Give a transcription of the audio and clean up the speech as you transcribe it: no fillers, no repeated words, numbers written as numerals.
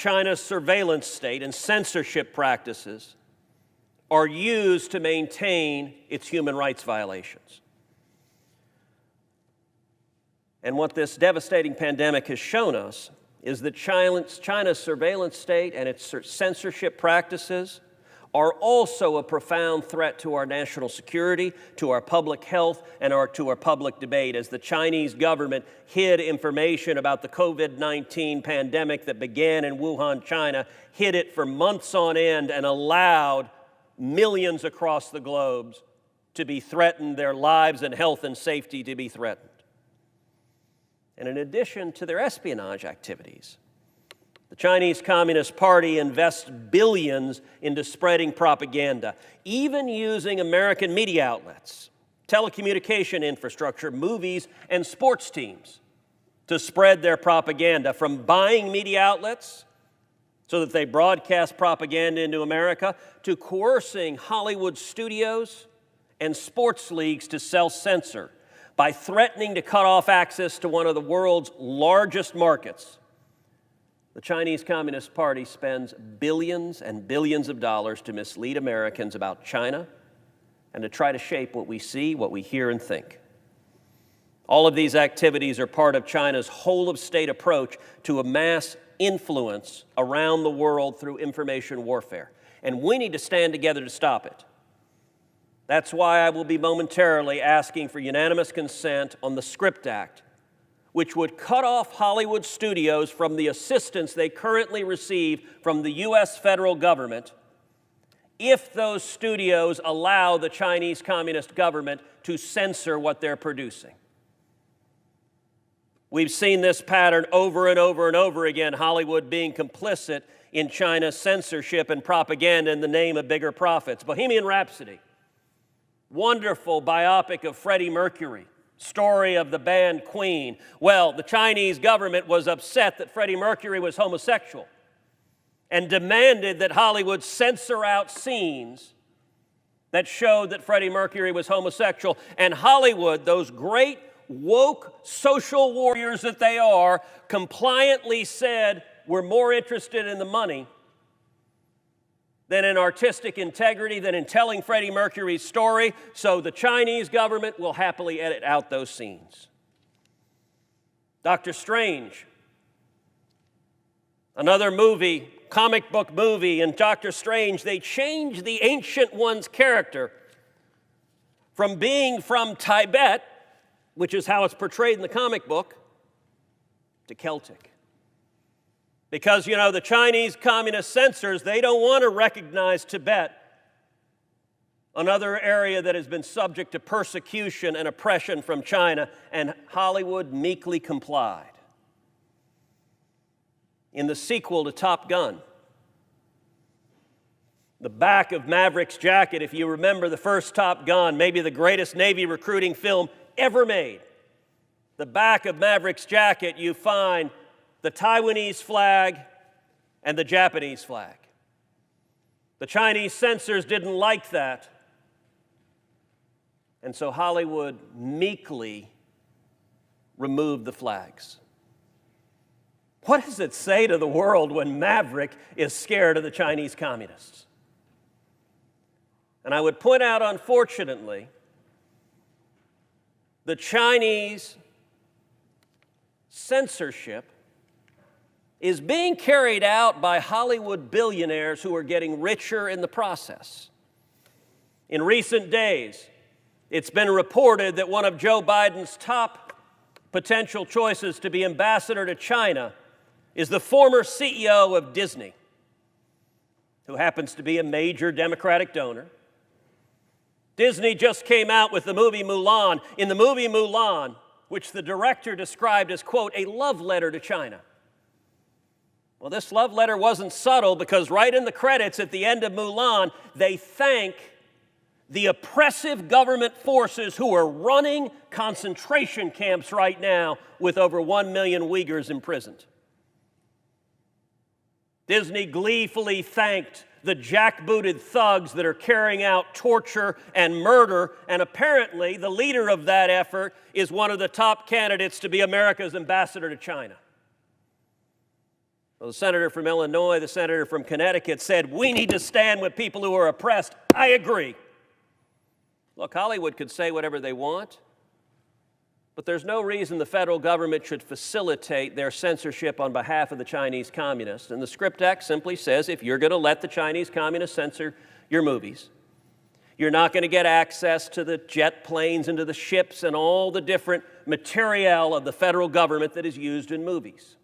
China's surveillance state and censorship practices are used to maintain its human rights violations. And what this devastating pandemic has shown us is that China's surveillance state and its censorship practices are also a profound threat to our national security, to our public health, and to our public debate, as the Chinese government hid information about the COVID-19 pandemic that began in Wuhan, China, hid it for months on end, and allowed millions across the globe to be threatened, their lives and health and safety to be threatened. And in addition to their espionage activities, the Chinese Communist Party invests billions into spreading propaganda, even using American media outlets, telecommunication infrastructure, movies, and sports teams to spread their propaganda, from buying media outlets so that they broadcast propaganda into America, to coercing Hollywood studios and sports leagues to self-censor by threatening to cut off access to one of the world's largest markets. The Chinese Communist Party spends billions and billions of dollars to mislead Americans about China and to try to shape what we see, what we hear, and think. All of these activities are part of China's whole-of-state approach to amass influence around the world through information warfare. And we need to stand together to stop it. That's why I will be momentarily asking for unanimous consent on the Script Act, which would cut off Hollywood studios from the assistance they currently receive from the U.S. federal government if those studios allow the Chinese Communist government to censor what they're producing. We've seen this pattern over and over and over again, Hollywood being complicit in China's censorship and propaganda in the name of bigger profits. Bohemian Rhapsody, wonderful biopic of Freddie Mercury, story of the band Queen. Well, the Chinese government was upset that Freddie Mercury was homosexual and demanded that Hollywood censor out scenes that showed that Freddie Mercury was homosexual. And Hollywood, those great woke social warriors that they are, compliantly said, we're more interested in the money than in artistic integrity, than in telling Freddie Mercury's story, so the Chinese government will happily edit out those scenes. Doctor Strange, another movie, comic book movie, in Doctor Strange, they changed the Ancient One's character from being from Tibet, which is how it's portrayed in the comic book, to Celtic. Because, you know, the Chinese communist censors, they don't want to recognize Tibet, another area that has been subject to persecution and oppression from China, and Hollywood meekly complied. In the sequel to Top Gun, the back of Maverick's jacket, if you remember the first Top Gun, maybe the greatest Navy recruiting film ever made, the back of Maverick's jacket, you find the Taiwanese flag and the Japanese flag. The Chinese censors didn't like that, and so Hollywood meekly removed the flags. What does it say to the world when Maverick is scared of the Chinese communists? And I would point out, unfortunately, the Chinese censorship is being carried out by Hollywood billionaires who are getting richer in the process. In recent days, it's been reported that one of Joe Biden's top potential choices to be ambassador to China is the former CEO of Disney, who happens to be a major Democratic donor. Disney just came out with the movie Mulan. In the movie Mulan, which the director described as, quote, a love letter to China. Well, this love letter wasn't subtle, because right in the credits at the end of Mulan, they thank the oppressive government forces who are running concentration camps right now with over 1 million Uyghurs imprisoned. Disney gleefully thanked the jackbooted thugs that are carrying out torture and murder, and apparently the leader of that effort is one of the top candidates to be America's ambassador to China. Well, the senator from Illinois, the senator from Connecticut said, we need to stand with people who are oppressed. I agree. Look, Hollywood could say whatever they want, but there's no reason the federal government should facilitate their censorship on behalf of the Chinese communists. And the Script Act simply says if you're going to let the Chinese communists censor your movies, you're not going to get access to the jet planes and to the ships and all the different materiel of the federal government that is used in movies.